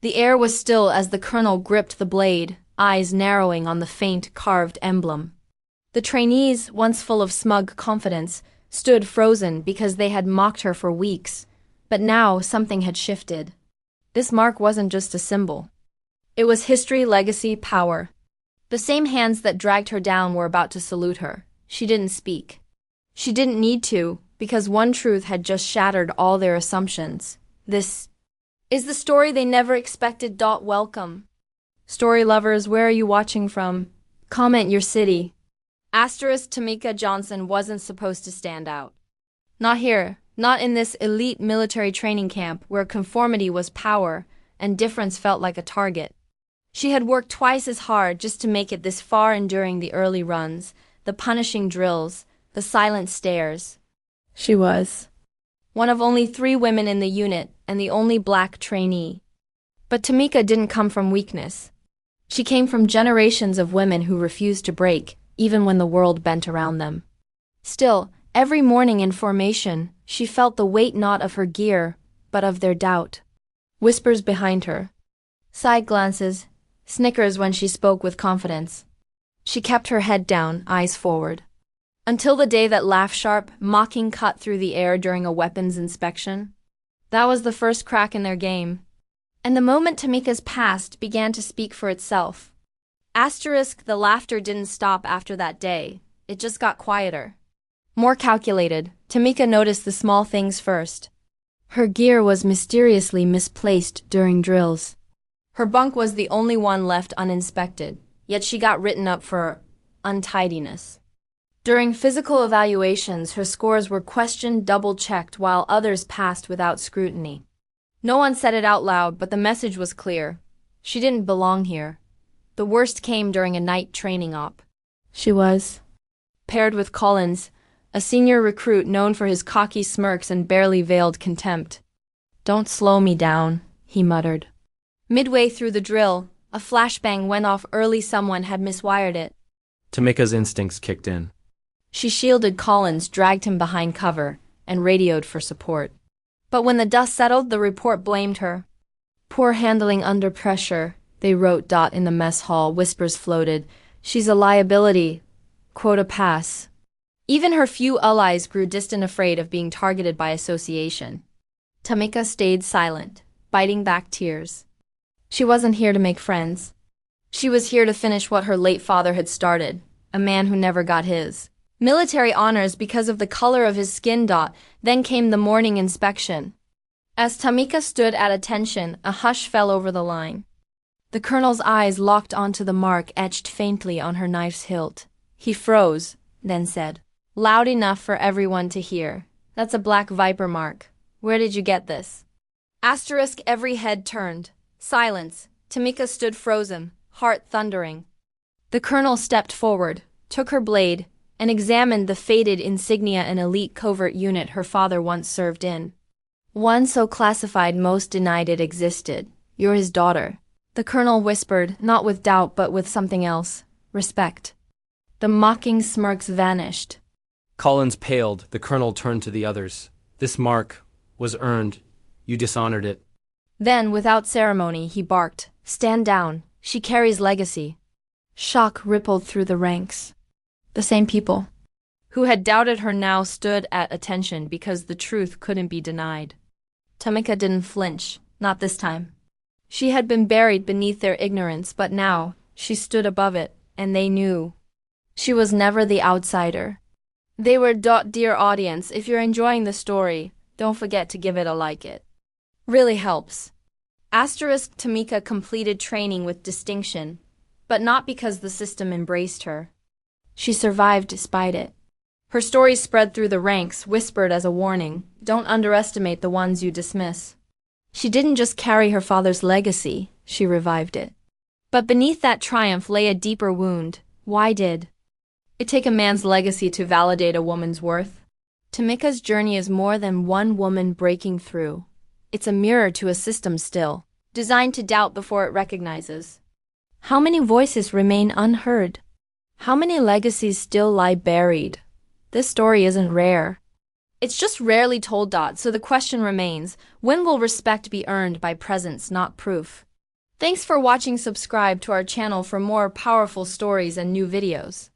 The air was still as the colonel gripped the blade, eyes narrowing on the faint, carved emblem. The trainees, once full of smug confidence, stood frozen because they had mocked her for weeks, but now something had shifted. This mark wasn't just a symbol. It was history, legacy, power. The same hands that dragged her down were about to salute her. She didn't speak. She didn't need to, because one truth had just shattered all their assumptions. This is the story they never expected. Welcome. Story lovers, where are you watching from? Comment your city. Tamika Johnson wasn't supposed to stand out. Not here, not in this elite military training camp where conformity was power and difference felt like a target. She had worked twice as hard just to make it this far, enduring the early runs, the punishing drills, the silent stares. She was one of only 3 women in the unit and the only black trainee. But Tamika didn't come from weakness. She came from generations of women who refused to break, even when the world bent around them. Still, every morning in formation, she felt the weight not of her gear, but of their doubt. Whispers behind her. Side glances. Snickers when she spoke with confidence. She kept her head down, eyes forward. Until the day that laugh-sharp, mocking cut through the air during a weapons inspection. That was the first crack in their game. And the moment Tamika's past began to speak for itself. The laughter didn't stop after that day. It just got quieter. More calculated, Tamika noticed the small things first. Her gear was mysteriously misplaced during drills. Her bunk was the only one left uninspected, yet she got written up for untidiness. During physical evaluations, her scores were questioned, double-checked, while others passed without scrutiny. No one said it out loud, but the message was clear. She didn't belong here. The worst came during a night training op. She was paired with Collins, a senior recruit known for his cocky smirks and barely veiled contempt. "Don't slow me down," he muttered. Midway through the drill, a flashbang went off early. Someone had miswired it. Tamika's instincts kicked in. She shielded Collins, dragged him behind cover, and radioed for support. But when the dust settled, the report blamed her. "Poor handling under pressure," they wrote. In the mess hall, whispers floated. "She's a liability. Quota pass." Even her few allies grew distant, afraid of being targeted by association. Tamika stayed silent, biting back tears. She wasn't here to make friends. She was here to finish what her late father had started, a man who never got his military honors because of the color of his skin. Then came the morning inspection. As Tamika stood at attention, a hush fell over the line. The colonel's eyes locked onto the mark etched faintly on her knife's hilt. He froze, then said, loud enough for everyone to hear, "That's a black viper mark. Where did you get this?" Every head turned. Silence. Tamika stood frozen, heart thundering. The colonel stepped forward, took her blade, and examined the faded insignia. An elite covert unit her father once served in. One so classified most denied it existed. "You're his daughter," the colonel whispered, not with doubt but with something else. Respect. The mocking smirks vanished. Collins paled. The colonel turned to the others. "This mark was earned. You dishonored it." Then, without ceremony, he barked, "Stand down. She carries legacy." Shock rippled through the ranks. The same people who had doubted her now stood at attention because the truth couldn't be denied. Tamika didn't flinch, not this time. She had been buried beneath their ignorance, but now she stood above it, and they knew. She was never the outsider. They were. Dear audience, if you're enjoying the story, don't forget to give it a like. It really helps. Tamika completed training with distinction, but not because the system embraced her. She survived despite it. Her story spread through the ranks, whispered as a warning, "Don't underestimate the ones you dismiss." She didn't just carry her father's legacy, she revived it. But beneath that triumph lay a deeper wound. Why did it take a man's legacy to validate a woman's worth? Tamika's journey is more than one woman breaking through. It's a mirror to a system still designed to doubt before it recognizes. How many voices remain unheard? How many legacies still lie buried? This story isn't rare. It's just rarely told. So the question remains, when will respect be earned by presence, not proof? Thanks for watching. Subscribe to our channel for more powerful stories and new videos.